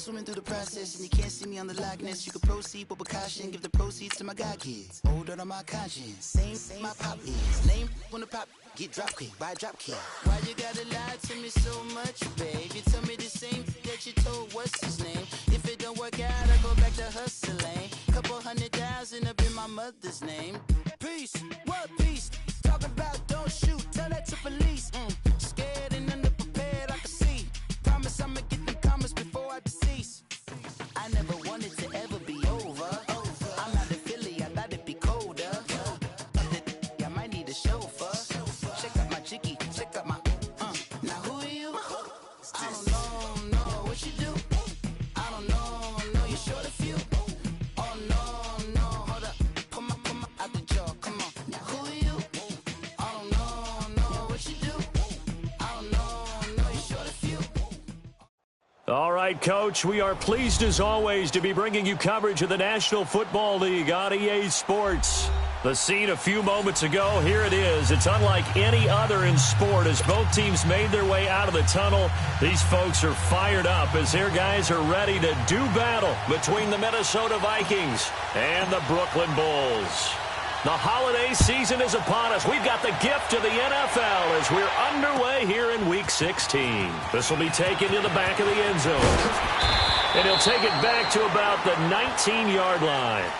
swimming through the process, and you can't see me on the Loch Ness. You can proceed with caution, give the proceeds to my god kids. Older on my conscience, same my pop is. Name when the pop get drop kick by drop kick. Why you gotta lie to me so much, babe? You tell me the same that you told what's his name. If it don't work out, I go back to hustling. Couple 100,000 up in my mother's name. Peace, what peace? Talk about don't shoot, tell that to police. Scared and underprepared, I can see. Promise I'ma get them comments before I decease. I never wanted to ever be over. I'm not a Philly, I thought it'd be colder. I might need a chauffeur. Check out my jiggy, check out my now who are you? I don't know what you do. I don't know you're short a few. Oh no, hold up. Pull my out the jaw, come on. Now who are you? I don't know what you do. I don't know you're short a few. All right, Coach, we are pleased as always to be bringing you coverage of the National Football League on EA Sports. The scene a few moments ago, here it is. It's unlike any other in sport as both teams made their way out of the tunnel. These folks are fired up as their guys are ready to do battle between the Minnesota Vikings and the Brooklyn Bulls. The holiday season is upon us. We've got the gift of the NFL as we're underway here in Week 16. This will be taken to the back of the end zone. And he'll take it back to about the 19-yard line.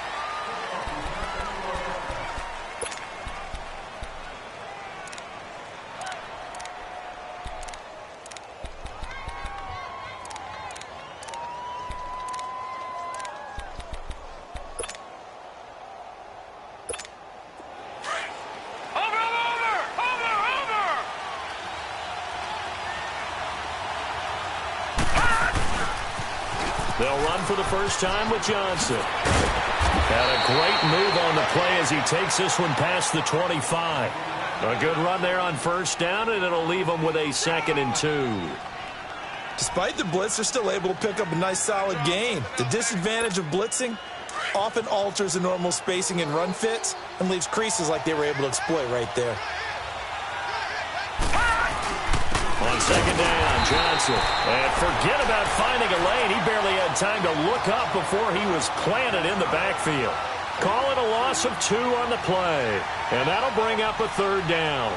They'll run for the first time with Johnson. And a great move on the play as he takes this one past the 25. A good run there on first down, and it'll leave them with a 2nd and 2. Despite the blitz, they're still able to pick up a nice solid gain. The disadvantage of blitzing often alters the normal spacing and run fits and leaves creases like they were able to exploit right there. On 2nd down, Johnson. And forget about finding a lane. He barely had time to look up before he was planted in the backfield. Call it a loss of 2 on the play. And that'll bring up a 3rd down.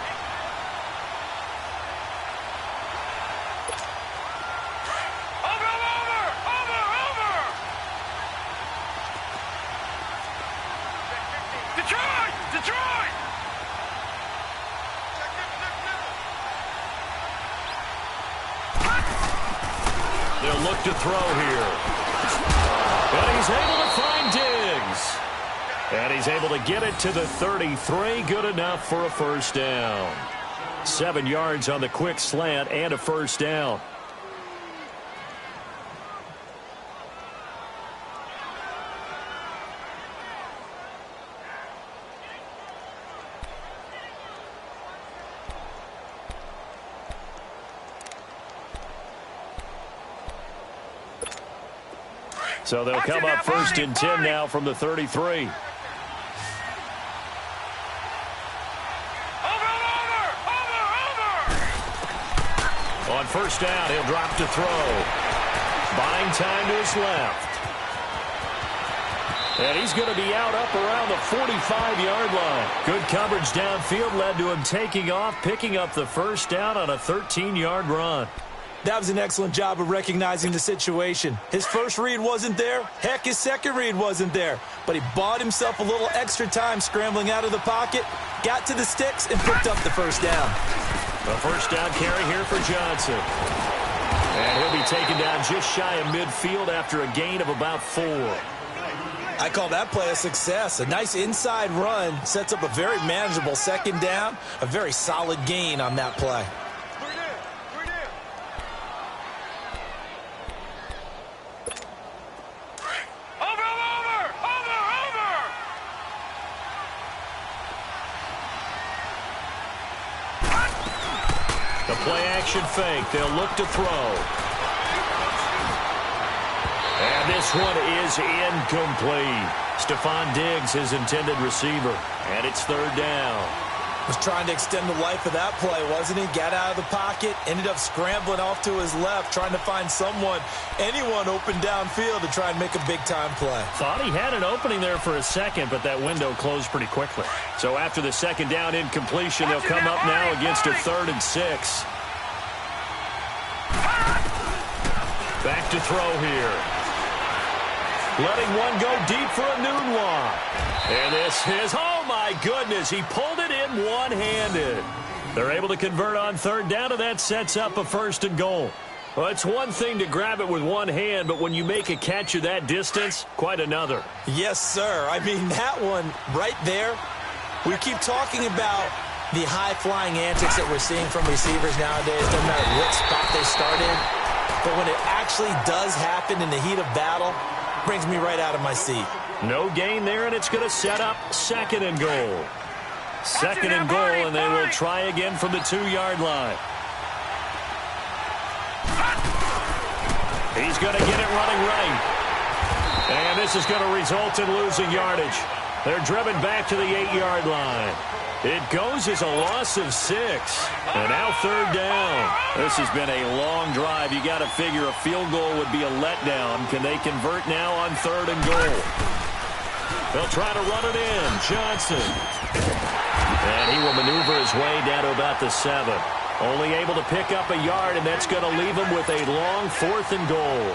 They'll look to throw here. And he's able to find Diggs. And he's able to get it to the 33. Good enough for a first down. 7 yards on the quick slant and a first down. So they'll come up 1st and 10 now from the 33. On first down, he'll drop to throw. Buying time to his left. And he's going to be out up around the 45-yard line. Good coverage downfield led to him taking off, picking up the first down on a 13-yard run. That was an excellent job of recognizing the situation. His first read wasn't there. Heck, his second read wasn't there. But he bought himself a little extra time scrambling out of the pocket, got to the sticks, and picked up the first down. A first down carry here for Johnson. And he'll be taken down just shy of midfield after a gain of about 4. I call that play a success. A nice inside run sets up a very manageable 2nd down. A very solid gain on that play. The play-action fake. They'll look to throw. And this one is incomplete. Stephon Diggs, his intended receiver. And it's 3rd down. Was trying to extend the life of that play, wasn't he? Got out of the pocket, ended up scrambling off to his left, trying to find anyone open downfield to try and make a big-time play. Thought he had an opening there for a second, but that window closed pretty quickly. So after the second down incompletion, they'll come up now against a 3rd and 6. Back to throw here. Letting one go deep for a noon walk. And this is, oh my goodness, he pulled it in one-handed. They're able to convert on 3rd down, and that sets up a 1st and goal. Well, it's one thing to grab it with one hand, but when you make a catch of that distance, quite another. Yes, sir. I mean, that one right there, we keep talking about the high-flying antics that we're seeing from receivers nowadays, no matter what spot they start in. But when it actually does happen in the heat of battle, brings me right out of my seat. No gain there, and it's going to set up 2nd and goal. 2nd and goal, and they will try again from the 2-yard line. He's going to get it running right. And this is going to result in losing yardage. They're driven back to the 8-yard line. It goes as a loss of 6. And now 3rd down. This has been a long drive. You got to figure a field goal would be a letdown. Can they convert now on 3rd and goal? They'll try to run it in. Johnson. And he will maneuver his way down to about the 7. Only able to pick up a yard, and that's going to leave him with a long 4th and goal.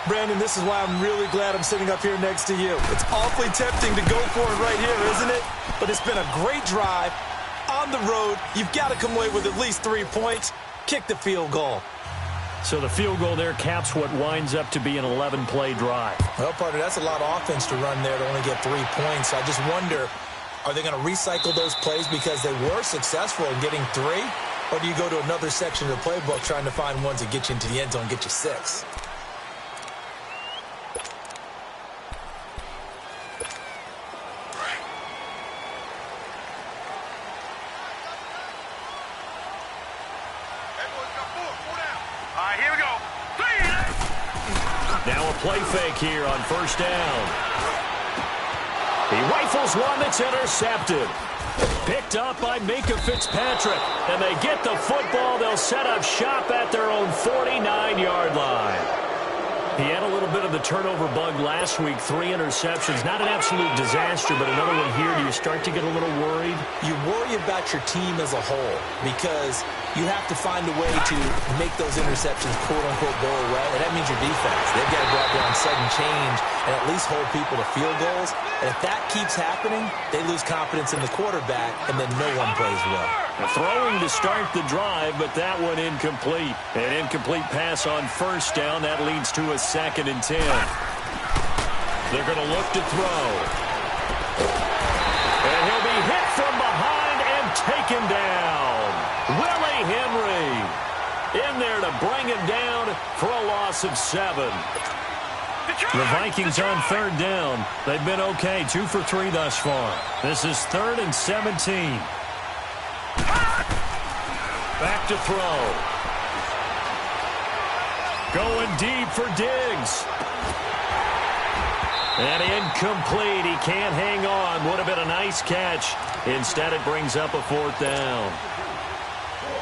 Brandon, this is why I'm really glad I'm sitting up here next to you. It's awfully tempting to go for it right here, isn't it? But it's been a great drive. On the road, you've got to come away with at least 3 points. Kick the field goal. So the field goal there caps what winds up to be an 11-play drive. Well, partner, that's a lot of offense to run there to only get 3 points. I just wonder, are they going to recycle those plays because they were successful in getting 3? Or do you go to another section of the playbook trying to find ones that get you into the end zone and get you 6? Now a play fake here on 1st down. He rifles one that's intercepted. Picked up by Minka Fitzpatrick. And they get the football. They'll set up shop at their own 49-yard line. He had a little bit of the turnover bug last week. 3 interceptions. Not an absolute disaster, but another one here. Do you start to get a little worried? You worry about your team as a whole because you have to find a way to make those interceptions, quote-unquote, go away. And that means your defense. They've got to go out there on sudden change and at least hold people to field goals. And if that keeps happening, they lose confidence in the quarterback, and then no one plays well. Throwing to start the drive, but that one incomplete. An incomplete pass on 1st down. That leads to a 2nd and 10. They're going to look to throw. And he'll be hit from behind and taken down. Willie Henry in there to bring him down for a loss of 7. The Vikings on 3rd down. They've been okay. 2 for 3 thus far. This is 3rd and 17. Back to throw. Going deep for Diggs. And incomplete. He can't hang on. Would have been a nice catch. Instead, it brings up a 4th down.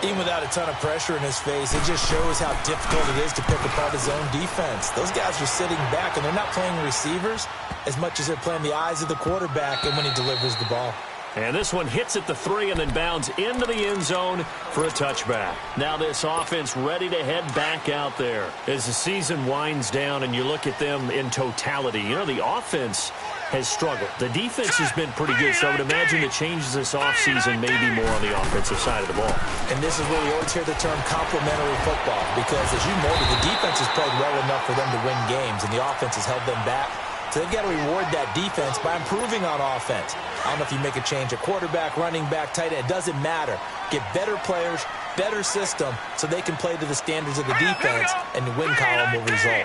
Even without a ton of pressure in his face, it just shows how difficult it is to pick apart his own defense. Those guys are sitting back, and they're not playing receivers as much as they're playing the eyes of the quarterback and when he delivers the ball. And this one hits at the 3 and then bounds into the end zone for a touchback. Now this offense ready to head back out there. As the season winds down and you look at them in totality, you know, the offense has struggled. The defense has been pretty good, so I would imagine the changes this offseason may be more on the offensive side of the ball. And this is where we always hear the term complementary football because, as you noted, the defense has played well enough for them to win games, and the offense has held them back. So they've got to reward that defense by improving on offense. I don't know if you make a change at quarterback, running back, tight end. It doesn't matter. Get better players, better system, so they can play to the standards of the defense, and the win column will result.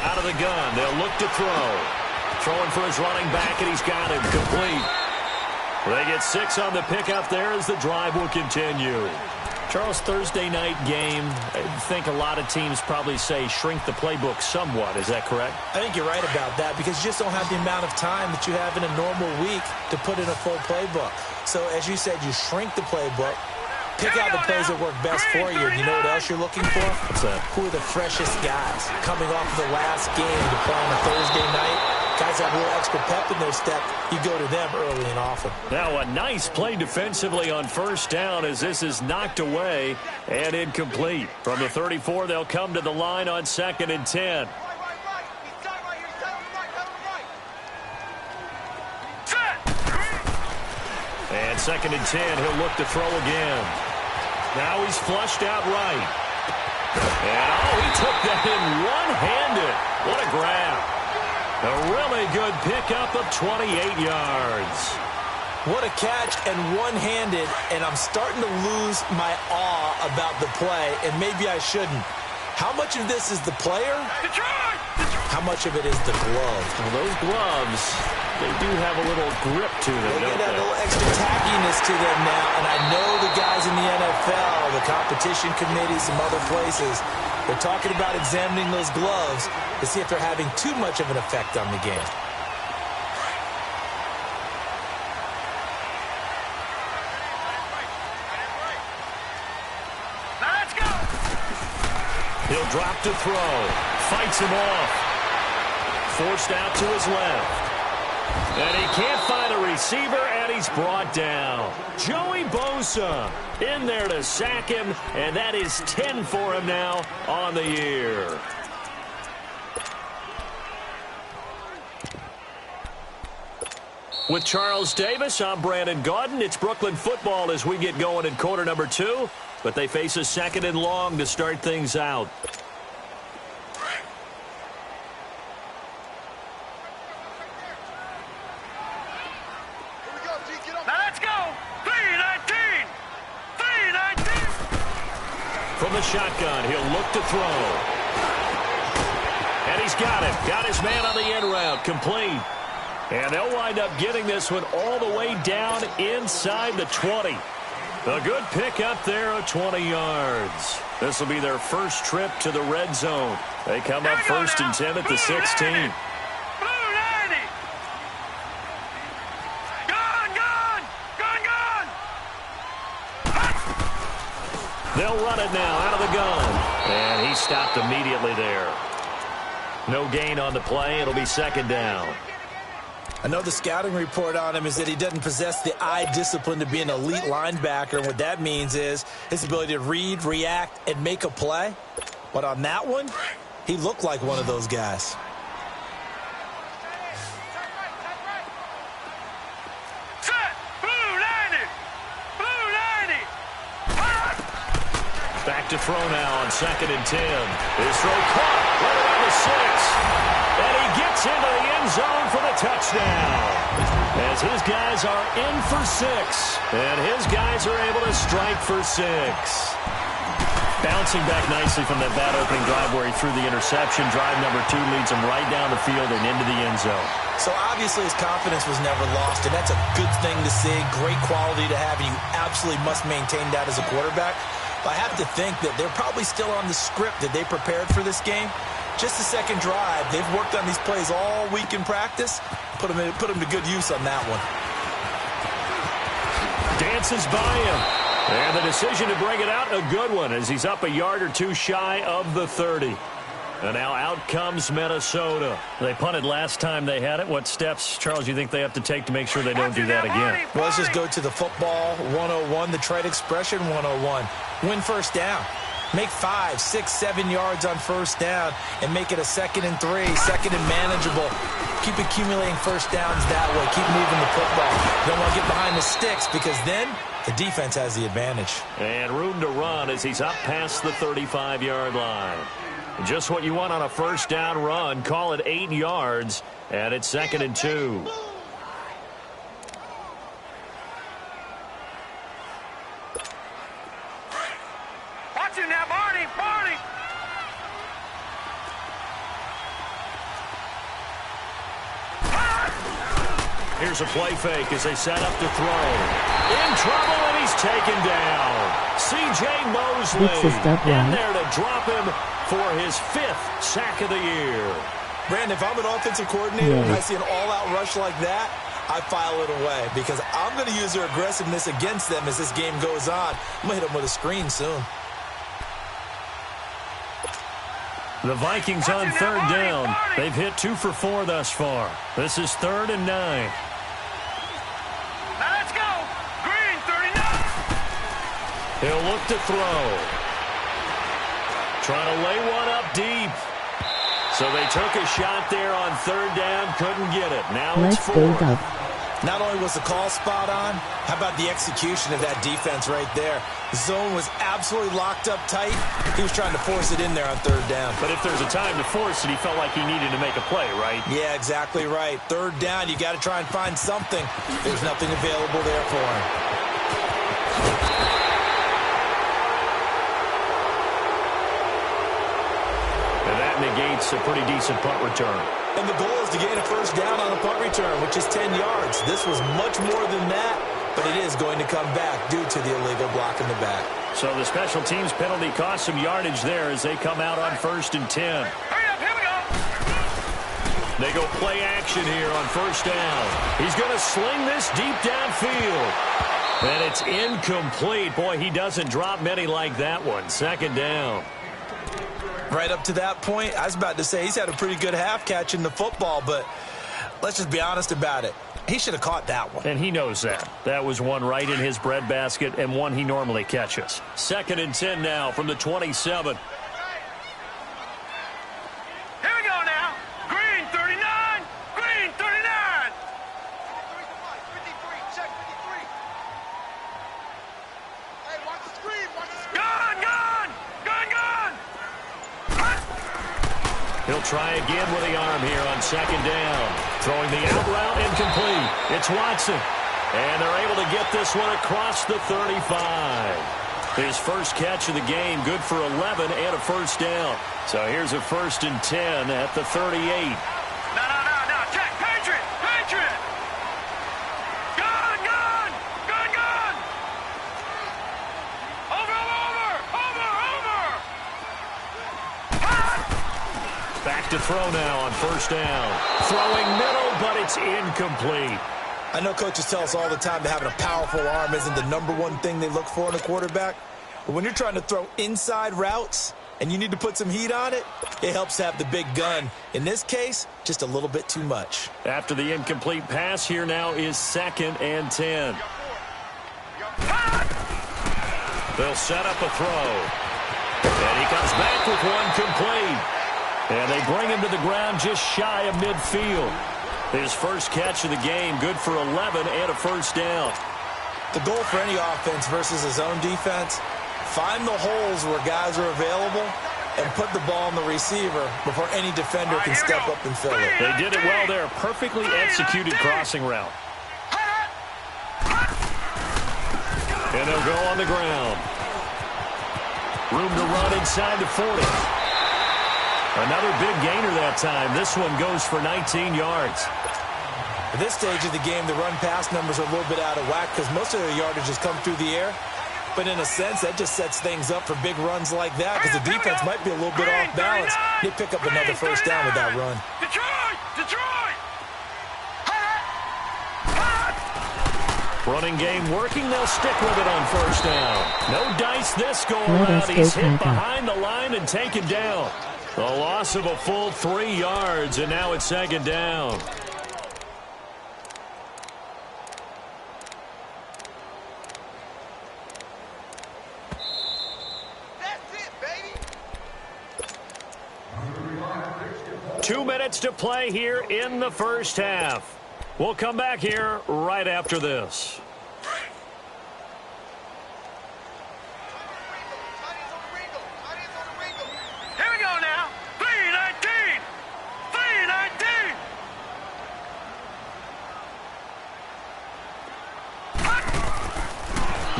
Out of the gun, they'll look to throw. Throwing for his running back, and he's got him complete. They get 6 on the pickup there as the drive will continue. Charles, Thursday night game, I think a lot of teams probably say shrink the playbook somewhat. Is that correct? I think you're right about that because you just don't have the amount of time that you have in a normal week to put in a full playbook. So, as you said, you shrink the playbook, pick out the plays that work best for you. And you know what else you're looking for? What's that? Who are the freshest guys coming off of the last game to play on a Thursday night? Guys have a little extra pep in their step. You go to them early and often. Now a nice play defensively on first down as this is knocked away and incomplete. From the 34, they'll come to the line on 2nd and 10. And 2nd and 10, he'll look to throw again. Now he's flushed out right. And he took that in one-handed. What a grab. A really good pickup of 28 yards. What a catch and one-handed, and I'm starting to lose my awe about the play, and maybe I shouldn't. How much of this is the player? How much of it is the glove? Well, those gloves, they do have a little grip to them, They don't get a they? little extra tackiness to them now, and I know the guys in the NFL, the competition committee, some other places, they're talking about examining those gloves to see if they're having too much of an effect on the game. Let's go! He'll drop to throw. Fights him off. Forced out to his left. And he can't find a receiver, and he's brought down. Joey Bosa in there to sack him, and that is 10 for him now on the year. With Charles Davis, I'm Brandon Gaudin. It's Brooklyn football as we get going in quarter number 2, but they face a 2nd and long to start things out. Let's go! 3-19! 3-19! From the shotgun, he'll look to throw. And he's got him. Got his man on the end route. Complete. And they'll wind up getting this one all the way down inside the 20. A good pick up there of 20 yards. This will be their first trip to the red zone. They come up 1st and 10 at the 16. They'll run it now out of the gun. And he stopped immediately there. No gain on the play. It'll be 2nd down. I know the scouting report on him is that he doesn't possess the eye discipline to be an elite linebacker. And what that means is his ability to read, react, and make a play. But on that one, he looked like one of those guys. Back to throw now on 2nd and 10. His throw caught right around the 6. And he gets into the end zone for the touchdown. As his guys are in for 6. And his guys are able to strike for 6. Bouncing back nicely from that bad opening drive where he threw the interception. Drive number 2 leads him right down the field and into the end zone. So obviously his confidence was never lost, and that's a good thing to see. Great quality to have, and you absolutely must maintain that as a quarterback. I have to think that they're probably still on the script that they prepared for this game. Just the second drive. They've worked on these plays all week in practice. Put them to good use on that one. Dances by him. And the decision to bring it out, a good one, as he's up a yard or 2 shy of the 30. And now out comes Minnesota. They punted last time they had it. What steps, Charles, you think they have to take to make sure they don't do that again? Well, let's just go to the football 101, the trade expression 101. Win first down. Make 5, 6, 7 yards on first down and make it a 2nd and 3, 2nd and manageable. Keep accumulating first downs that way. Keep moving the football. You don't want to get behind the sticks because then the defense has the advantage. And room to run as he's up past the 35-yard line. Just what you want on a first down run. Call it 8 yards, and it's 2nd and 2. Watch him now, Barney! Barney! Here's a play fake as they set up to throw. In trouble, and he's taken down. C.J. Mosley in there to drop him for his 5th sack of the year. Brandon, if I'm an offensive coordinator and I see an all-out rush like that, I file it away because I'm going to use their aggressiveness against them as this game goes on. I'm going to hit them with a screen soon. The Vikings on 3rd down. They've hit 2 for 4 thus far. This is 3rd and 9. Now let's go. Green, 39. He'll look to throw. Trying to lay one up deep. So they took a shot there on 3rd down. Couldn't get it. Now it's 4th. Not only was the call spot on, how about the execution of that defense right there? The zone was absolutely locked up tight. He was trying to force it in there on 3rd down. But if there's a time to force it, he felt like he needed to make a play, right? Yeah, exactly right. 3rd down, you got to try and find something. There's nothing available there for him. And that negates a pretty decent punt return. And the goal is to gain a 1st down on a punt return, which is 10 yards. This was much more than that, but it is going to come back due to the illegal block in the back. So the special teams penalty cost some yardage there as they come out on 1st and 10. Hurry up, here we go. They go play action here on 1st down. He's going to sling this deep downfield. And it's incomplete. Boy, he doesn't drop many like that one. 2nd down. Right up to that point, I was about to say he's had a pretty good half catching the football, but let's just be honest about it. He should have caught that one. And he knows that. That was one right in his breadbasket and one he normally catches. 2nd and 10 now from the 27. Here we go now. Green, 39. Green, 39. 53, check 53. Hey, watch the screen, watch the screen. Gone, gone, gone, gone. He'll try again with the arm here on 2nd down. Throwing the out route incomplete. It's Watson. And they're able to get this one across the 35. His first catch of the game, good for 11 and a 1st down. So here's a 1st and 10 at the 38. No, check, Patriot, Patriot. Gone, gone, gone, gone. Over. Back to throw now on 1st down. Throwing middle, but it's incomplete. I know coaches tell us all the time that having a powerful arm isn't the #1 thing they look for in a quarterback. But when you're trying to throw inside routes and you need to put some heat on it, it helps to have the big gun. In this case, just a little bit too much. After the incomplete pass, here now is 2nd and 10. They'll set up a throw. And he comes back with one complete. And they bring him to the ground just shy of midfield. His first catch of the game, good for 11 and a 1st down. The goal for any offense versus a zone defense, find the holes where guys are available and put the ball on the receiver before any defender can step up and fill it. They did it well there. Perfectly executed crossing route. And they'll go on the ground. Room to run inside the 40. Another big gainer that time. This one goes for 19 yards. At this stage of the game, the run-pass numbers are a little bit out of whack because most of their yardage has come through the air. But in a sense, that just sets things up for big runs like that because the defense might be a little bit off balance. They pick up another 1st down with that run. Detroit! Running game working. They'll stick with it on 1st down. No dice this go around. He's hit behind the line and taken down. The loss of a full 3 yards, and now it's 2nd down. That's it, baby. 2 minutes to play here in the 1st half. We'll come back here right after this. Here we go now. 319. 319.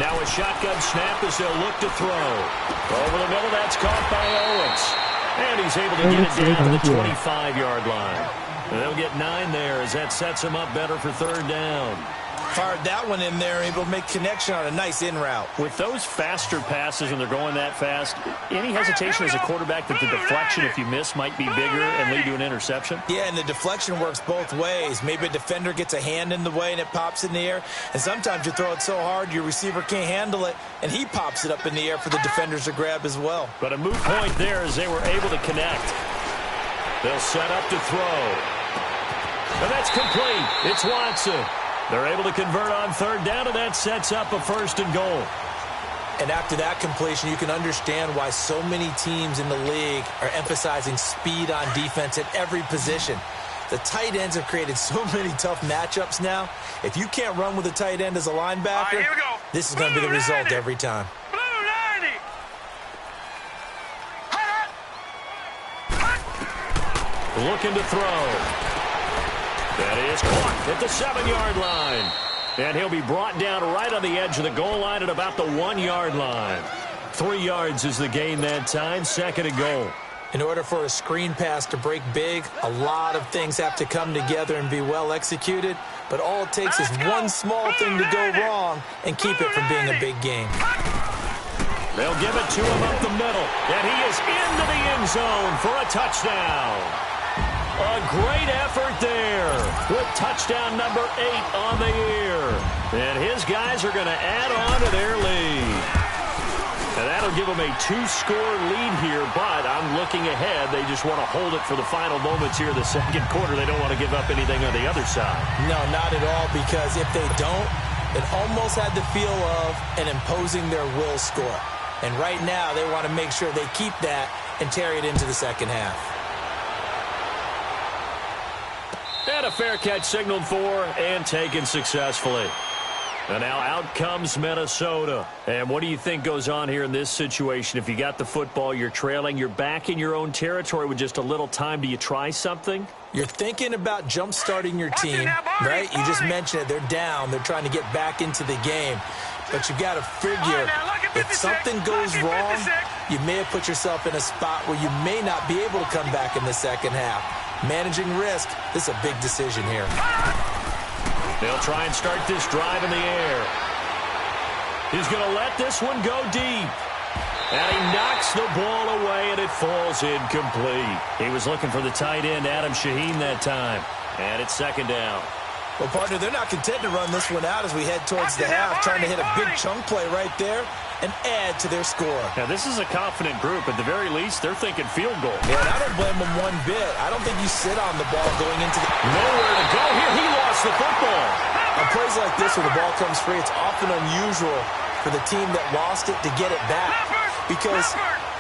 Now a shotgun snap as they'll look to throw. Over the middle, that's caught by Owens. And he's able to get it down to the 25-yard line. And they'll get 9 there as that sets him up better for 3rd down. Fired that one in there, able to make connection on a nice in route. With those faster passes when they're going that fast, any hesitation as a quarterback that the deflection, if you miss, might be bigger and lead to an interception? Yeah, and the deflection works both ways. Maybe a defender gets a hand in the way and it pops in the air. And sometimes you throw it so hard your receiver can't handle it, and he pops it up in the air for the defenders to grab as well. But a moot point there as they were able to connect. They'll set up to throw. And that's complete. It's Watson. They're able to convert on third down, and that sets up a 1st and goal. And after that completion, you can understand why so many teams in the league are emphasizing speed on defense at every position. The tight ends have created so many tough matchups now. If you can't run with a tight end as a linebacker, this is going to be the result every time. Looking to throw. That is caught at the 7-yard line. And he'll be brought down right on the edge of the goal line at about the 1-yard line. 3 yards is the gain that time, 2nd and goal. In order for a screen pass to break big, a lot of things have to come together and be well executed. But all it takes is one small thing to go wrong and keep it from being a big game. They'll give it to him up the middle. And he is into the end zone for a touchdown. A great effort there with touchdown number 8 on the year. And his guys are going to add on to their lead. And that'll give them a 2-score lead here, but I'm looking ahead. They just want to hold it for the final moments here in the 2nd quarter. They don't want to give up anything on the other side. No, not at all, because if they don't, it almost had the feel of an imposing their will score. And right now, they want to make sure they keep that and carry it into the 2nd half. And a fair catch signaled for and taken successfully. And now out comes Minnesota. And what do you think goes on here in this situation? If you got the football, you're trailing, you're back in your own territory with just a little time. Do you try something? You're thinking about jump-starting your team, right? You just mentioned it. They're down. They're trying to get back into the game. But you got to figure, if something goes wrong, you may have put yourself in a spot where you may not be able to come back in the 2nd half. Managing risk, this is a big decision here. They'll try and start this drive in the air. He's going to let this one go deep. And he knocks the ball away, and it falls incomplete. He was looking for the tight end, Adam Shaheen, that time. And it's 2nd down. Well, partner, they're not content to run this one out as we head towards the half, trying to hit a big chunk play right there and add to their score. Now, this is a confident group. At the very least, they're thinking field goal. Yeah, and I don't blame them one bit. I don't think you sit on the ball going into the... Nowhere to go here. He lost the football. On plays like this where the ball comes free, it's often unusual for the team that lost it to get it back. Because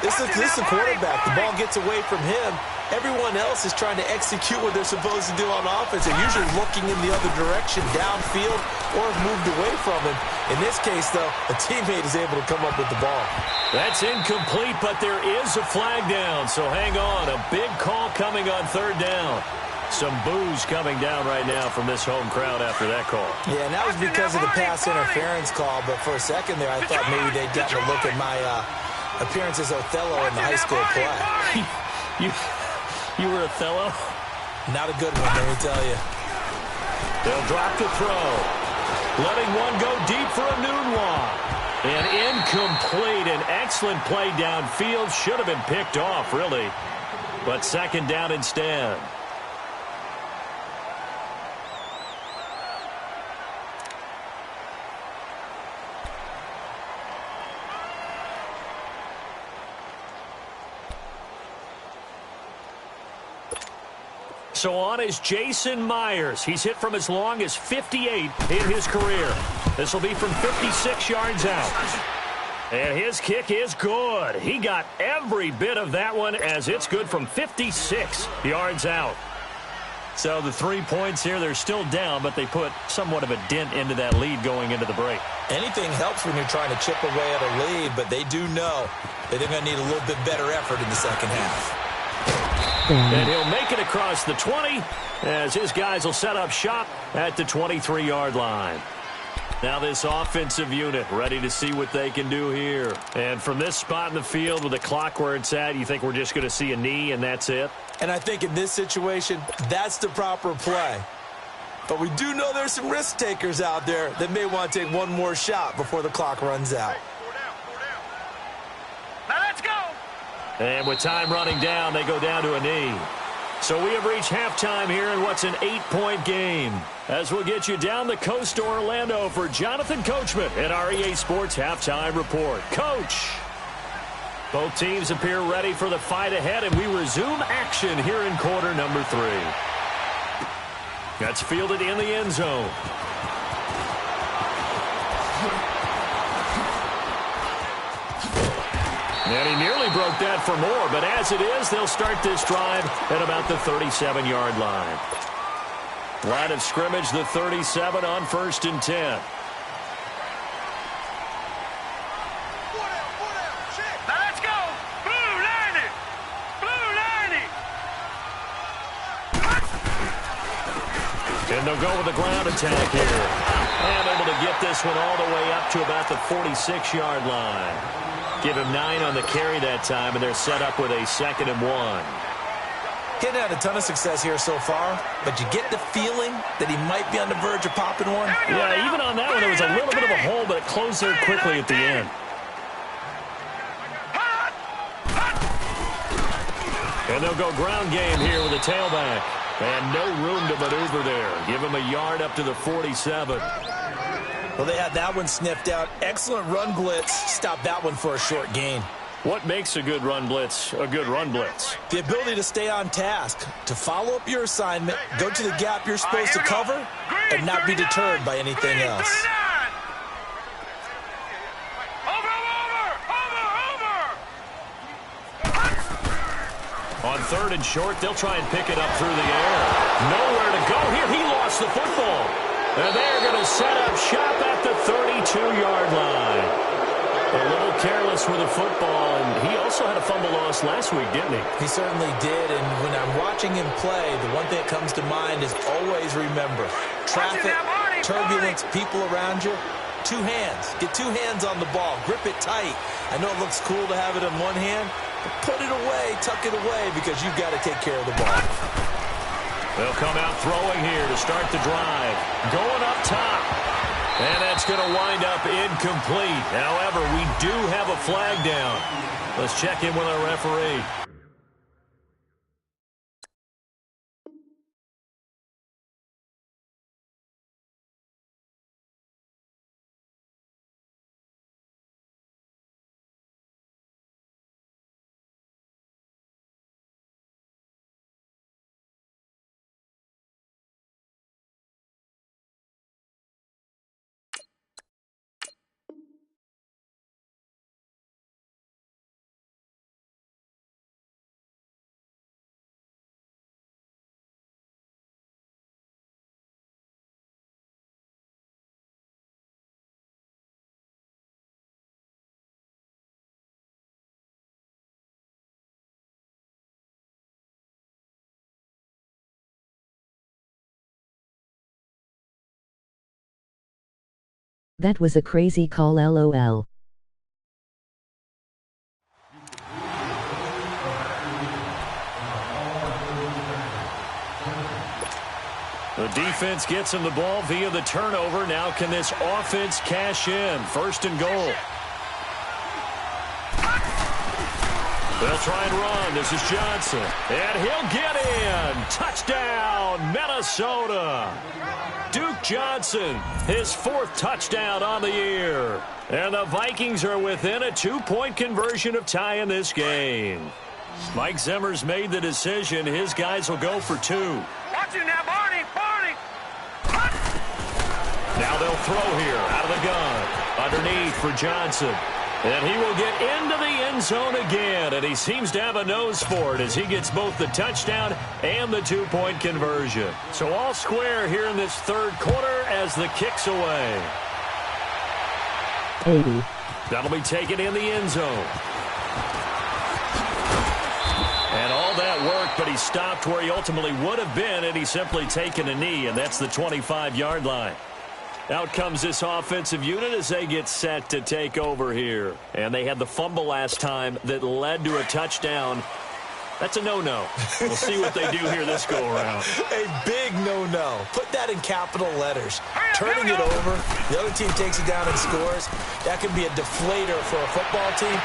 this is the quarterback. The ball gets away from him. Everyone else is trying to execute what they're supposed to do on offense. They're usually looking in the other direction, downfield, or have moved away from him. In this case, though, a teammate is able to come up with the ball. That's incomplete, but there is a flag down, so hang on. A big call coming on 3rd down. Some boos coming down right now from this home crowd after that call. Yeah, and that was because of the pass interference call, but for a second there, I thought maybe they'd gotten a look at my appearance as Othello in the high school play. You were Othello? Not a good one, let me tell you. They'll drop the throw. Letting one go deep for a Nunwa. And incomplete. An excellent play downfield. Should have been picked off, really. But 2nd down instead. So on is Jason Myers. He's hit from as long as 58 in his career. This will be from 56 yards out. And his kick is good. He got every bit of that one as it's good from 56 yards out. So the 3 points here, they're still down, but they put somewhat of a dent into that lead going into the break. Anything helps when you're trying to chip away at a lead, but they do know that they're going to need a little bit better effort in the 2nd half. And he'll make it across the 20 as his guys will set up shop at the 23-yard line. Now this offensive unit ready to see what they can do here. And from this spot in the field with the clock where it's at, you think we're just going to see a knee and that's it? And I think in this situation, that's the proper play. But we do know there's some risk takers out there that may want to take one more shot before the clock runs out. Now let's go. And with time running down, they go down to a knee. So we have reached halftime here in what's an 8-point game. As we'll get you down the coast to Orlando for Jonathan Coachman at our EA Sports Halftime Report. Coach! Both teams appear ready for the fight ahead, and we resume action here in quarter number 3. That's fielded in the end zone. And he nearly broke that for more, but as it is, they'll start this drive at about the 37-yard line. Line of scrimmage, the 37 on 1st and 10. Now let's go. Blue 90. Blue 90. And they'll go with the ground attack here. And able to get this one all the way up to about the 46-yard line. Give him 9 on the carry that time, and they're set up with a 2nd and 1. He'd had a ton of success here so far, but you get the feeling that he might be on the verge of popping one. Yeah, even on that one, there was a little bit of a hole, but it closed there quickly at the end. And they'll go ground game here with a tailback. And no room to maneuver there. Give him a yard up to the 47. Well, they had that one sniffed out. Excellent run blitz. Stop that one for a short gain. What makes a good run blitz a good run blitz? The ability to stay on task, to follow up your assignment, go to the gap you're supposed to cover, and not be deterred by anything else. On 3rd and short, they'll try and pick it up through the air. Nowhere to go here. He lost the football. And they're going to set up shop at the 32-yard line. A little careless with the football, and he also had a fumble loss last week, didn't he? He certainly did, and when I'm watching him play, the one thing that comes to mind is always remember, traffic, turbulence, people around you, 2 hands. Get 2 hands on the ball. Grip it tight. I know it looks cool to have it in one hand, but put it away, tuck it away, because you've got to take care of the ball. They'll come out throwing here to start the drive. Going up top. And that's going to wind up incomplete. However, we do have a flag down. Let's check in with our referee. That was a crazy call, LOL. The defense gets him the ball via the turnover. Now can this offense cash in? 1st and goal. They'll try and run. This is Johnson. And he'll get in. Touchdown, Minnesota. Duke Johnson, his 4th touchdown on the year. And the Vikings are within a 2-point conversion of tying this game. Mike Zimmer's made the decision. His guys will go for 2. Watch it now, Barney. Barney. Now they'll throw here out of the gun. Underneath for Johnson. And he will get into the end zone again. And he seems to have a nose for it as he gets both the touchdown and the 2-point conversion. So all square here in this 3rd quarter as the kick's away. 80. That'll be taken in the end zone. And all that worked, but he stopped where he ultimately would have been had he simply taken a knee, and that's the 25-yard line. Out comes this offensive unit as they get set to take over here. And they had the fumble last time that led to a touchdown. That's a no-no. We'll see what they do here this go-around. A big no-no. Put that in capital letters. Turning it over, the other team takes it down and scores. That can be a deflator for a football team.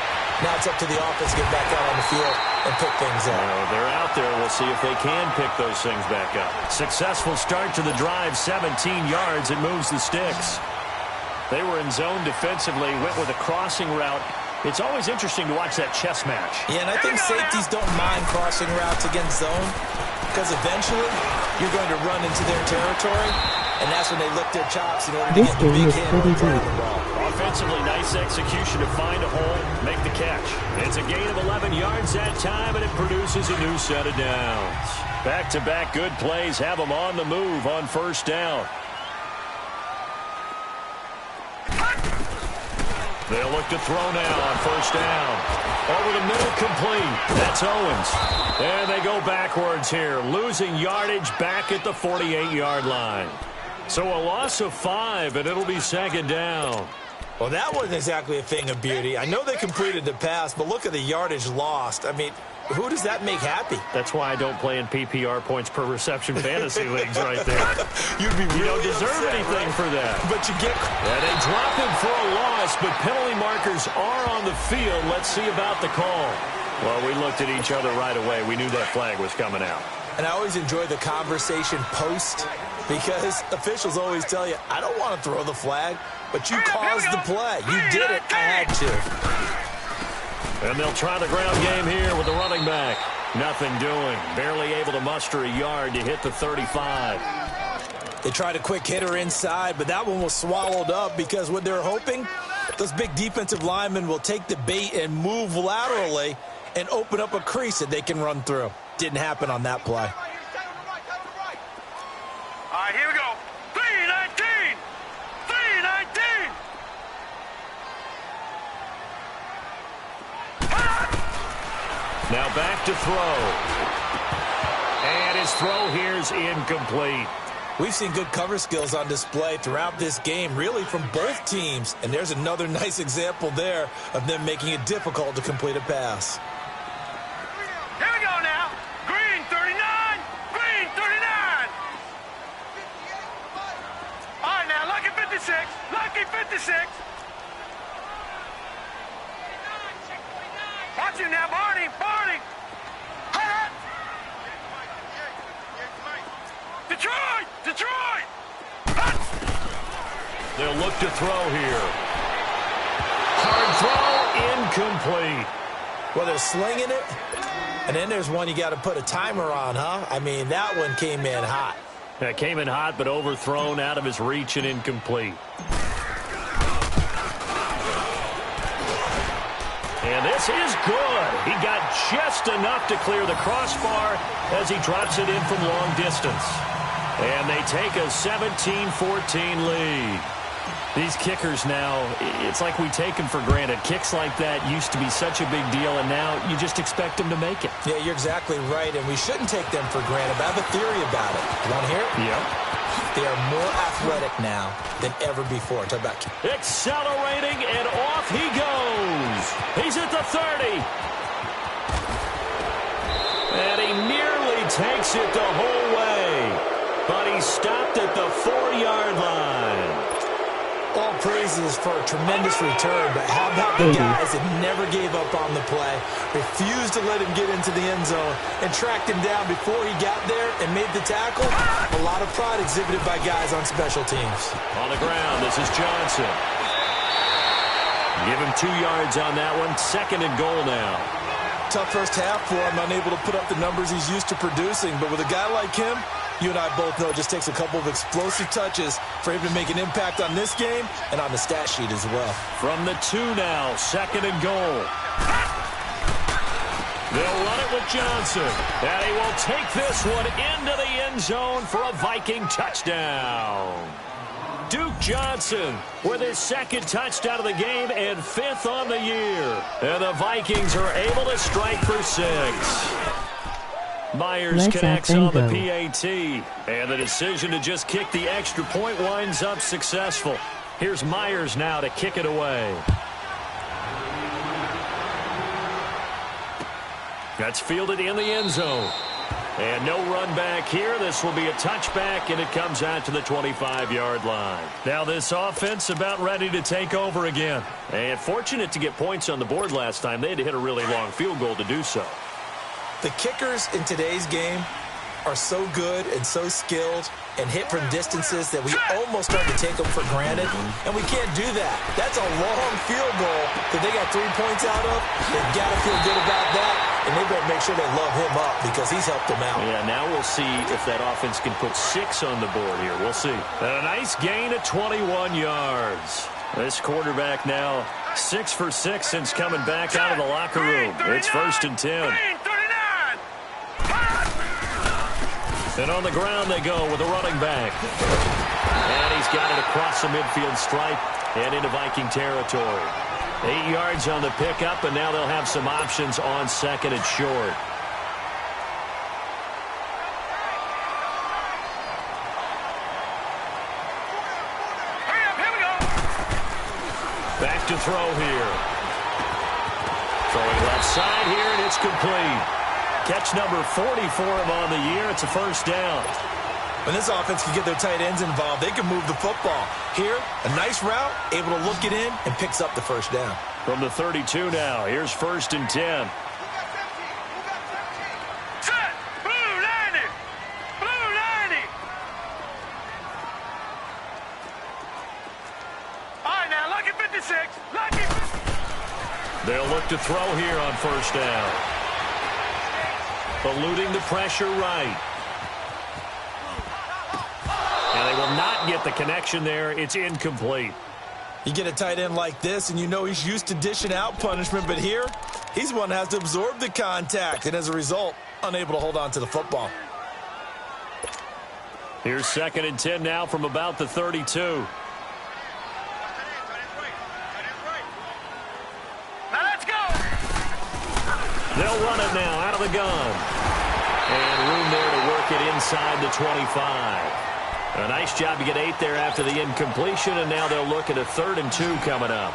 Now it's up to the offense to get back out on the field and pick things up. They're out there. We'll see if they can pick those things back up. Successful start to the drive, 17 yards. It moves the sticks. They were in zone defensively, went with a crossing route. It's always interesting to watch that chess match. Yeah, and I think safeties don't mind crossing routes against zone because eventually you're going to run into their territory, and that's when they lick their chops in order to get the big hit on the ball. Offensively, nice execution to find a hole, make the catch. It's a gain of 11 yards that time, and it produces a new set of downs. Back-to-back good plays have them on the move on first down. They'll look to throw now on first down. Over the middle, complete. That's Owens. And they go backwards here, losing yardage back at the 48-yard line. So a loss of 5, and it'll be second down. Well, that wasn't exactly a thing of beauty. I know they completed the pass, but look at the yardage lost. I mean, who does that make happy? That's why I don't play in PPR points per reception fantasy leagues right there. You'd be really you don't deserve upset, anything right? for that. But you get... And they drop him for a loss, but penalty markers are on the field. Let's see about the call. Well, we looked at each other right away. We knew that flag was coming out. And I always enjoy the conversation post because officials always tell you, I don't want to throw the flag, but you caused the play. You did it. I had to. And they'll try the ground game here with the running back. Nothing doing. Barely able to muster a yard to hit the 35. They tried a quick hitter inside, but that one was swallowed up because what they're hoping, those big defensive linemen will take the bait and move laterally and open up a crease that they can run through. Didn't happen on that play. All right, here we go. 3-19. 3-19. Now back to throw. And his throw here is incomplete. We've seen good cover skills on display throughout this game, really from both teams. And there's another nice example there of them making it difficult to complete a pass. Here we go now. Green 39. Green 39. All right, now, lucky 56. Lucky 56. Watch him now, Barney. Barney. Detroit! Detroit! They'll look to throw here. Hard throw, incomplete. Well, they're slinging it, and then there's one you got to put a timer on, huh? I mean, that one came in hot. That came in hot, but overthrown, out of his reach, and incomplete. And this is good. He got just enough to clear the crossbar as he drops it in from long distance. And they take a 17-14 lead. These kickers now, it's like we take them for granted. Kicks like that used to be such a big deal, and now you just expect them to make it. Yeah, you're exactly right, and we shouldn't take them for granted. But I have a theory about it. You want to hear it? Yep. They are more athletic now than ever before. Talk about accelerating, and off he goes. He's at the 30. And he nearly takes it the whole way. But he stopped at the 4-yard line. All praises for a tremendous return, but how about the guys that never gave up on the play, refused to let him get into the end zone, and tracked him down before he got there and made the tackle? A lot of pride exhibited by guys on special teams. On the ground, this is Johnson. Give him 2 yards on that one. Second and goal now. Tough first half for him, unable to put up the numbers he's used to producing, but with a guy like him, you and I both know it just takes a couple of explosive touches for him to make an impact on this game and on the stat sheet as well. From the 2 now, second and goal. They'll run it with Johnson. And he will take this one into the end zone for a Viking touchdown. Duke Johnson with his second touchdown of the game and 5th on the year. And the Vikings are able to strike for 6. Myers connects on the PAT, and the decision to just kick the extra point winds up successful. Here's Myers now to kick it away. That's fielded in the end zone. And no run back here. This will be a touchback, and it comes out to the 25-yard line. Now this offense about ready to take over again. And fortunate to get points on the board last time. They had to hit a really long field goal to do so. The kickers in today's game are so good and so skilled and hit from distances that we almost start to take them for granted, and we can't do that. That's a long field goal that they got 3 points out of. They've got to feel good about that, and they better make sure they love him up because he's helped them out. Yeah, now we'll see if that offense can put 6 on the board here. We'll see. And a nice gain of 21 yards. This quarterback now 6 for 6 since coming back out of the locker room. It's 1st and 10. And on the ground they go with a running back. And he's got it across the midfield stripe and into Viking territory. 8 yards on the pickup, and now they'll have some options on 2nd and short. Back to throw here. Throwing left side here, and it's complete. Catch number 40 for him on the year. It's a 1st down. When this offense can get their tight ends involved, they can move the football. Here, a nice route, able to look it in, and picks up the 1st down. From the 32 now, here's 1st and 10. Set! Blue 90! Blue 90! All right, now, lucky 56. Lucky. They'll look to throw here on 1st down. Eluding the pressure right. And they will not get the connection there. It's incomplete. You get a tight end like this, and you know he's used to dishing out punishment, but here, he's one that has to absorb the contact, and as a result, unable to hold on to the football. Here's 2nd and 10 now from about the 32. They'll run it now out of the gun. And room there to work it inside the 25. A nice job to get 8 there after the incompletion, and now they'll look at a 3rd and 2 coming up.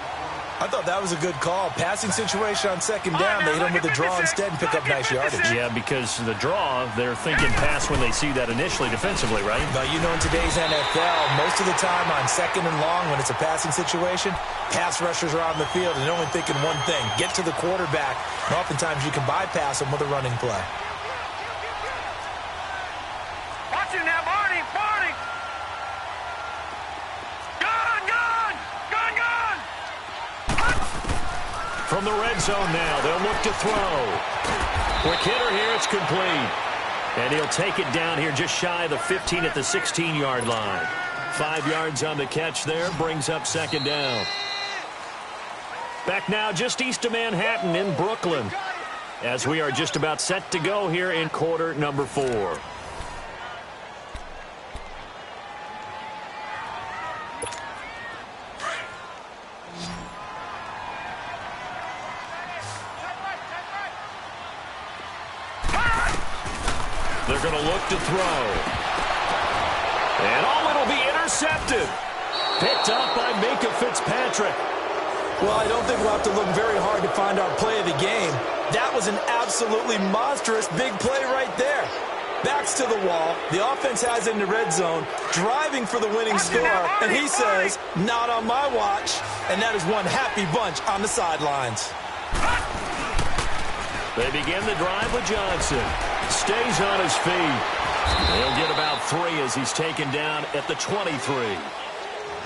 I thought that was a good call. Passing situation on 2nd down. They hit him with a draw instead and pick up nice yardage. Yeah, because the draw, they're thinking pass when they see that initially defensively, right? But you know in today's NFL, most of the time on 2nd and long when it's a passing situation, pass rushers are on the field and they're only thinking one thing, get to the quarterback. And oftentimes you can bypass them with a running play. Watch it now, Barney! Barney! From the red zone now, they'll look to throw. Quick hitter here, it's complete. And he'll take it down here just shy of the 15 at the 16-yard line. 5 yards on the catch there, brings up 2nd down. Back now just east of Manhattan in Brooklyn, as we are just about set to go here in quarter number 4. They're going to look to throw. And it'll be intercepted. Picked up by Minka Fitzpatrick. Well, I don't think we'll have to look very hard to find our play of the game. That was an absolutely monstrous big play right there. Backs to the wall. The offense has it in the red zone, driving for the winning score. And he says, not on my watch. And that is one happy bunch on the sidelines. They begin the drive with Johnson. Stays on his feet. He'll get about 3 as he's taken down at the 23.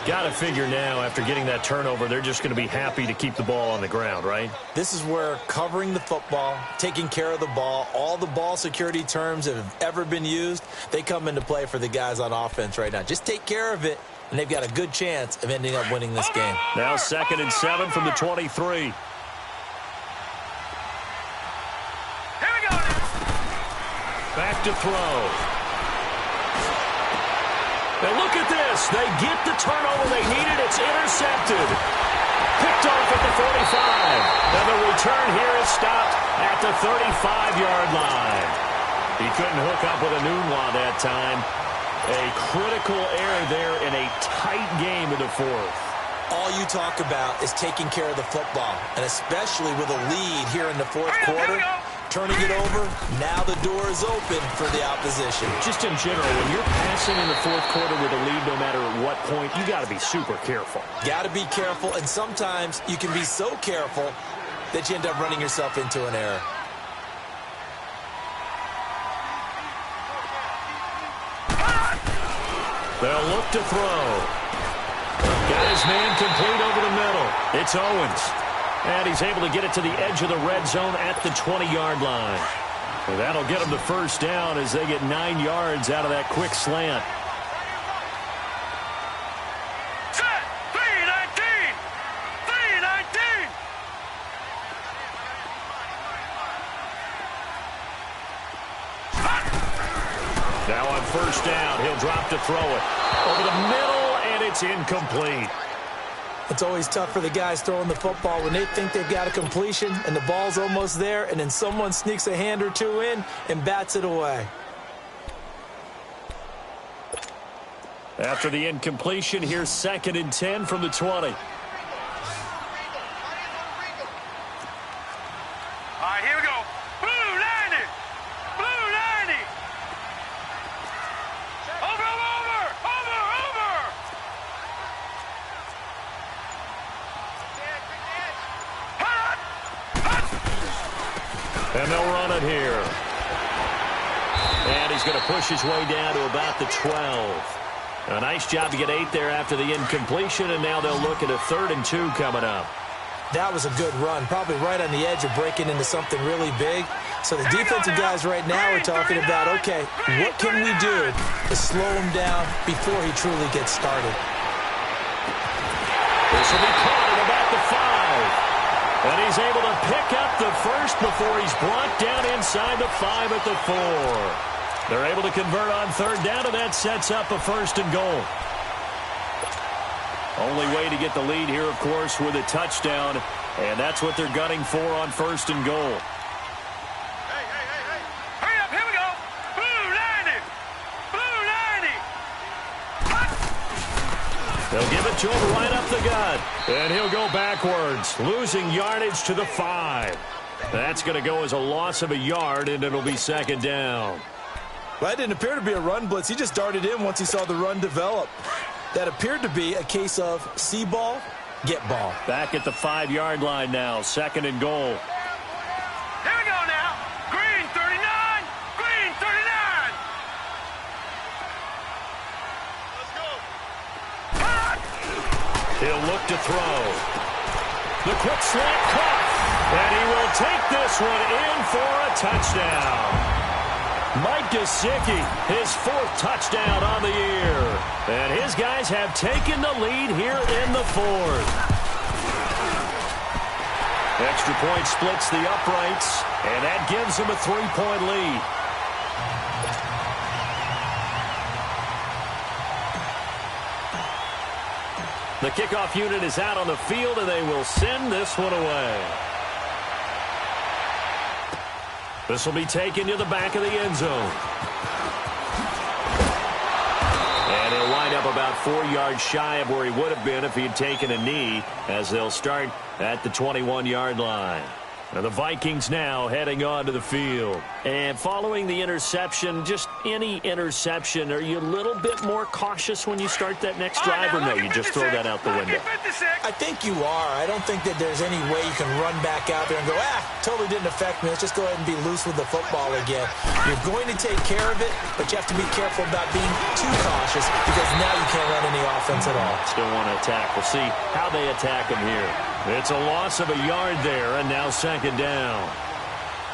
Got to figure now, after getting that turnover, they're just going to be happy to keep the ball on the ground, right? This is where covering the football, taking care of the ball, all the ball security terms that have ever been used, they come into play for the guys on offense right now. Just take care of it, and they've got a good chance of ending up winning this game. Now 2nd and 7 from the 23. Back to throw. Now look at this. They get the turnover they needed. It's intercepted. Picked off at the 45. And the return here is stopped at the 35-yard line. He couldn't hook up with a Nunwa that time. A critical error there in a tight game in the 4th. All you talk about is taking care of the football, and especially with a lead here in the 4th quarter. turning it over. Now the door is open for the opposition. Just in general, when you're passing in the fourth quarter with a lead, no matter at what point, you got to be super careful. Got to be careful, and sometimes you can be so careful that you end up running yourself into an error. They'll look to throw. Got his man complete over the middle. It's Owens. And he's able to get it to the edge of the red zone at the 20-yard line. And that'll get them the first down as they get 9 yards out of that quick slant. Set! 319! 319! Now on first down, he'll drop to throw it. Over the middle, and it's incomplete. It's always tough for the guys throwing the football when they think they've got a completion and the ball's almost there, and then someone sneaks a hand or two in and bats it away. After the incompletion, here's 2nd and 10 from the 20. All right, here we go. Blue 90! Blue 90! Over! And they'll run it here. And he's going to push his way down to about the 12. A nice job to get 8 there after the incompletion, and now they'll look at a 3rd and 2 coming up. That was a good run, probably right on the edge of breaking into something really big. So the defensive guys right now are talking about, okay, what can we do to slow him down before he truly gets started? This will be caught at about the 5. And he's able to pick up the first before he's brought down inside the 5 at the 4. They're able to convert on 3rd down, and that sets up a 1st and goal. Only way to get the lead here, of course, with a touchdown, and that's what they're gunning for on 1st and goal. Hey! Hurry up, here we go! Blue 90! Blue 90! They'll give it to him right up the gut, and he'll go backwards, losing yardage to the 5. That's going to go as a loss of a yard, and it'll be 2nd down. Well, that didn't appear to be a run blitz. He just darted in once he saw the run develop. That appeared to be a case of see ball, get ball. Back at the 5-yard line now, 2nd and goal. Here we go now. Green 39! Green 39! Let's go. He'll look to throw. The quick slant caught. And he will take this one in for a touchdown. Mike Gesicki, his 4th touchdown on the year. And his guys have taken the lead here in the 4th. Extra point splits the uprights, and that gives them a 3-point lead. The kickoff unit is out on the field, and they will send this one away. This will be taken to the back of the end zone. And he'll wind up about 4 yards shy of where he would have been if he had taken a knee, as they'll start at the 21-yard line. Now the Vikings now heading onto the field. And following the interception, just any interception, are you a little bit more cautious when you start that next drive, or no, you just throw that out the window? I think you are. I don't think that there's any way you can run back out there and go, totally didn't affect me. Let's just go ahead and be loose with the football again. You're going to take care of it, but you have to be careful about being too cautious, because now you can't run any offense at all. Still want to attack. We'll see how they attack him here. It's a loss of a yard there, and now 2nd down.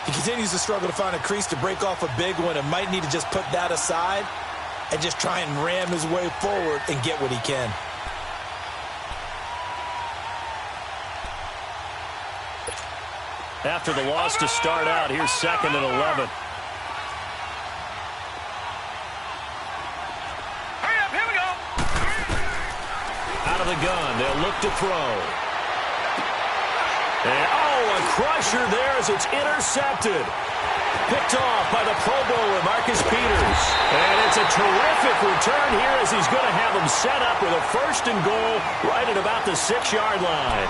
He continues to struggle to find a crease to break off a big one, and might need to just put that aside and just try and ram his way forward and get what he can. After the loss to start out, here's 2nd and 11. Hurry up, here we go. Out of the gun, they'll look to throw. And, a crusher there as it's intercepted. Picked off by the Pro Bowler, Marcus Peters. And it's a terrific return here as he's going to have them set up with a 1st and goal right at about the 6-yard line.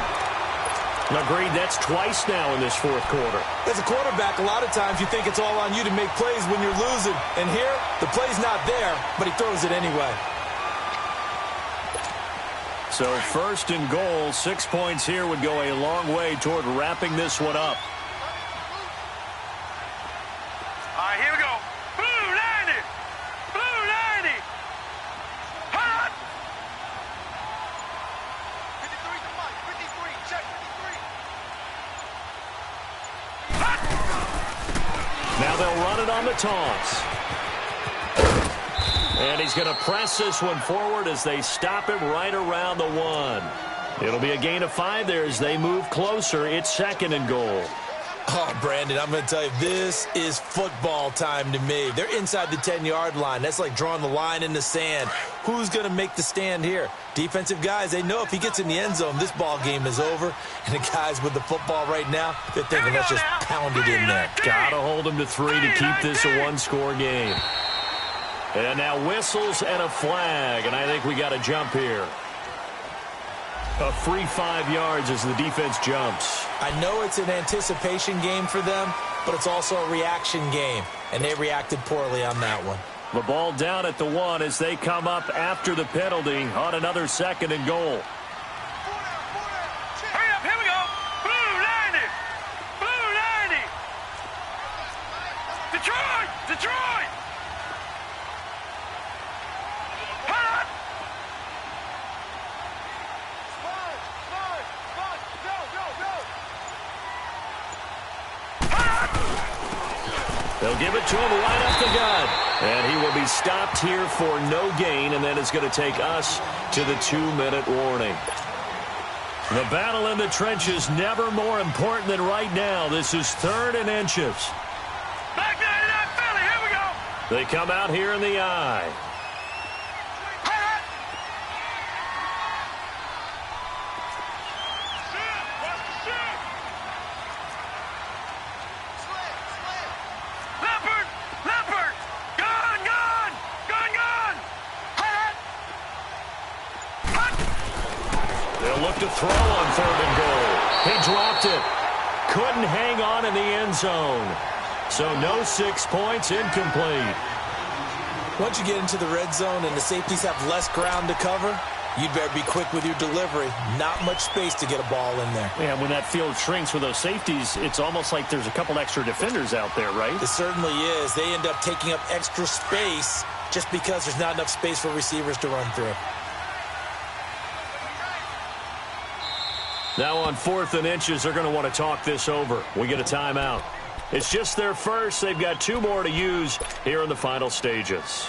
Agreed, that's twice now in this fourth quarter. As a quarterback, a lot of times you think it's all on you to make plays when you're losing. And here, the play's not there, but he throws it anyway. So first and goal, 6 points here would go a long way toward wrapping this one up. All right, here we go. Blue 90. Blue 90. Hot. 53 to Mike. 53. Check 53. Hot. Now they'll run it on the toss. And he's going to press this one forward as they stop him right around the 1. It'll be a gain of 5 there as they move closer. It's second and goal. Oh, Brandon, I'm going to tell you, this is football time to me. They're inside the 10-yard line. That's like drawing the line in the sand. Who's going to make the stand here? Defensive guys, they know if he gets in the end zone, this ball game is over. And the guys with the football right now, they're thinking, let's just pound it in there. Got to hold him to 3 to keep this a one-score game. And now whistles and a flag, and I think we got a jump here. A free 5 yards as the defense jumps. I know it's an anticipation game for them, but it's also a reaction game, and they reacted poorly on that one. The ball down at the 1 as they come up after the penalty on another second and goal. Hurry up, here we go. Blue 90. Blue 90. Detroit. Detroit. Hot. They'll give it to him right up the gut. And he will be stopped here for no gain, and then it's going to take us to the 2-minute warning. The battle in the trenches never more important than right now. This is 3rd and inches. Back 99 Philly, here we go. They come out here in the eye. To throw on 3rd and goal. He dropped it. Couldn't hang on in the end zone. So no 6 points, incomplete. Once you get into the red zone and the safeties have less ground to cover, you'd better be quick with your delivery. Not much space to get a ball in there. Yeah, when that field shrinks with those safeties, it's almost like there's a couple extra defenders out there, right? It certainly is. They end up taking up extra space just because there's not enough space for receivers to run through. Now on 4th and inches, they're going to want to talk this over. We get a timeout. It's just their first. They've got 2 more to use here in the final stages.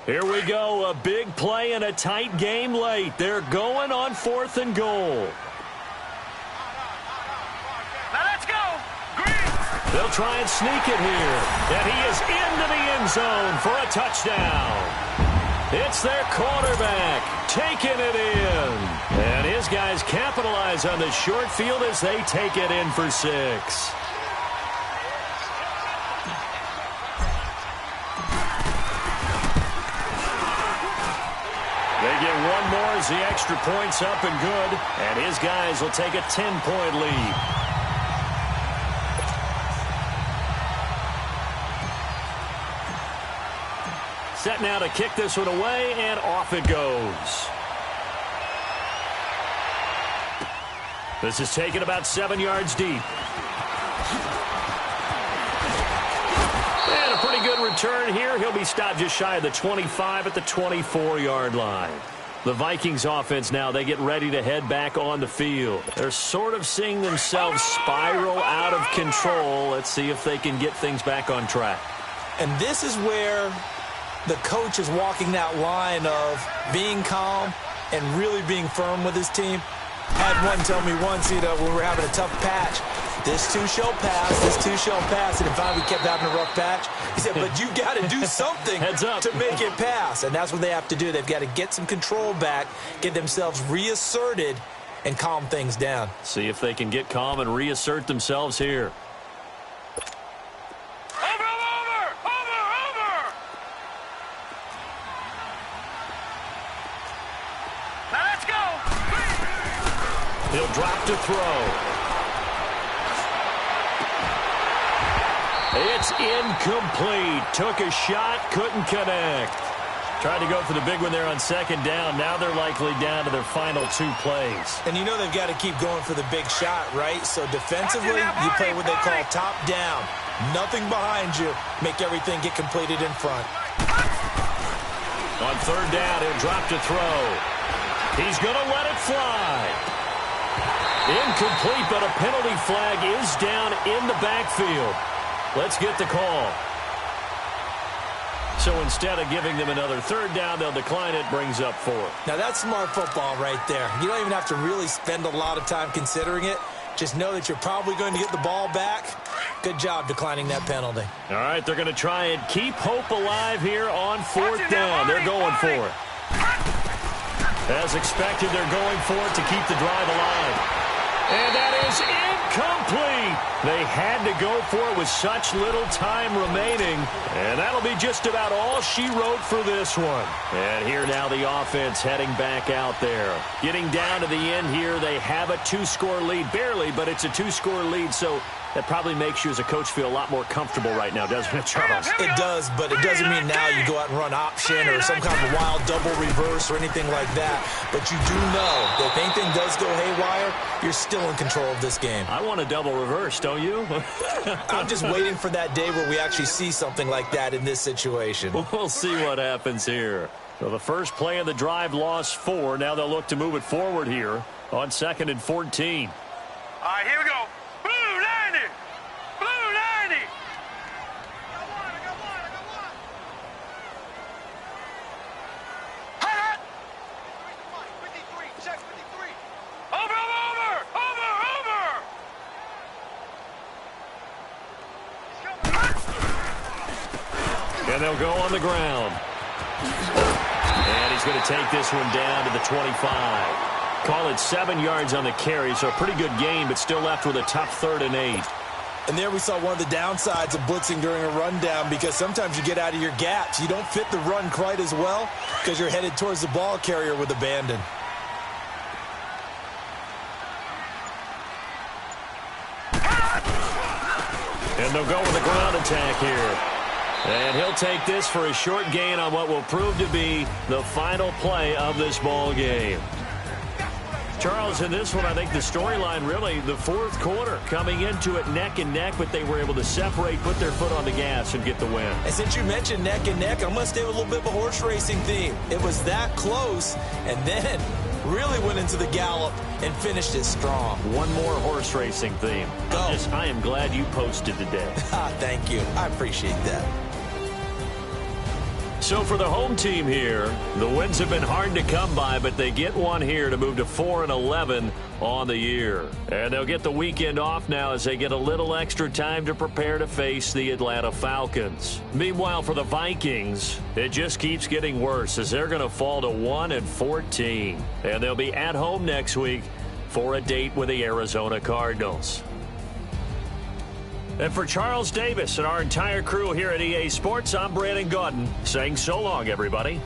Here we go. A big play and a tight game late. They're going on 4th and goal. They'll try and sneak it here. And he is into the end zone for a touchdown. It's their quarterback taking it in. And his guys capitalize on the short field as they take it in for 6. They get one more as the extra point's up and good. And his guys will take a 10-point lead. Set now to kick this one away, and off it goes. This is taken about 7 yards deep. And a pretty good return here. He'll be stopped just shy of the 25 at the 24-yard line. The Vikings offense now, they get ready to head back on the field. They're sort of seeing themselves spiral out of control. Let's see if they can get things back on track. And this is where the coach is walking that line of being calm and really being firm with his team. Had one tell me once, when we were having a tough patch, this too shall pass, this too shall pass, and if we kept having a rough patch, he said, but you got to do something to make it pass, and that's what they have to do. They've got to get some control back, get themselves reasserted, and calm things down. See if they can get calm and reassert themselves here. Over, over, over! He'll drop to throw. It's incomplete. Took a shot, couldn't connect. Tried to go for the big one there on second down. Now they're likely down to their final 2 plays. And you know they've got to keep going for the big shot, right? So defensively, you play what they call top down. Nothing behind you. Make everything get completed in front. On third down, he'll drop to throw. He's going to let it fly. Incomplete, but a penalty flag is down in the backfield. Let's get the call. So instead of giving them another third down, they'll decline it, brings up 4. Now that's smart football right there. You don't even have to really spend a lot of time considering it. Just know that you're probably going to get the ball back. Good job declining that penalty. All right, they're going to try and keep hope alive here on 4th down. They're going for it. As expected, they're going for it to keep the drive alive. And that is incomplete. They had to go for it with such little time remaining. And that'll be just about all she wrote for this one. And here now the offense heading back out there. Getting down to the end here, they have a 2-score lead. Barely, but it's a 2-score lead, so that probably makes you as a coach feel a lot more comfortable right now, doesn't it, Charles? It does, but it doesn't mean now you go out and run option or some kind of wild double reverse or anything like that. But you do know that if anything does go haywire, you're still in control of this game. I want a double reverse, don't you? I'm just waiting for that day where we actually see something like that in this situation. We'll see what happens here. So the first play of the drive lost 4. Now they'll look to move it forward here on 2nd and 14. All right, here we go. Blue 90. Blue 90. I got one. Hot. 53. Check 53. Over. And they'll go on the ground. And he's going to take this one down to the 25. Call it 7 yards on the carry, so a pretty good gain, but still left with a tough 3rd and 8. And there we saw one of the downsides of blitzing during a rundown, because sometimes you get out of your gaps. You don't fit the run quite as well because you're headed towards the ball carrier with abandon. And they'll go with a ground attack here. And he'll take this for a short gain on what will prove to be the final play of this ball game. Charles, in this one, I think the storyline really, the 4th quarter, coming into it neck and neck, but they were able to separate, put their foot on the gas, and get the win. And since you mentioned neck and neck, I'm going to stay with a little bit of a horse racing theme. It was that close, and then really went into the gallop and finished it strong. One more horse racing theme. I am glad you posted today. Thank you. I appreciate that. So for the home team here, the wins have been hard to come by, but they get one here to move to 4-11 on the year. And they'll get the weekend off now as they get a little extra time to prepare to face the Atlanta Falcons. Meanwhile, for the Vikings, it just keeps getting worse as they're going to fall to 1-14. And they'll be at home next week for a date with the Arizona Cardinals. And for Charles Davis and our entire crew here at EA Sports, I'm Brandon Gaudin saying so long, everybody.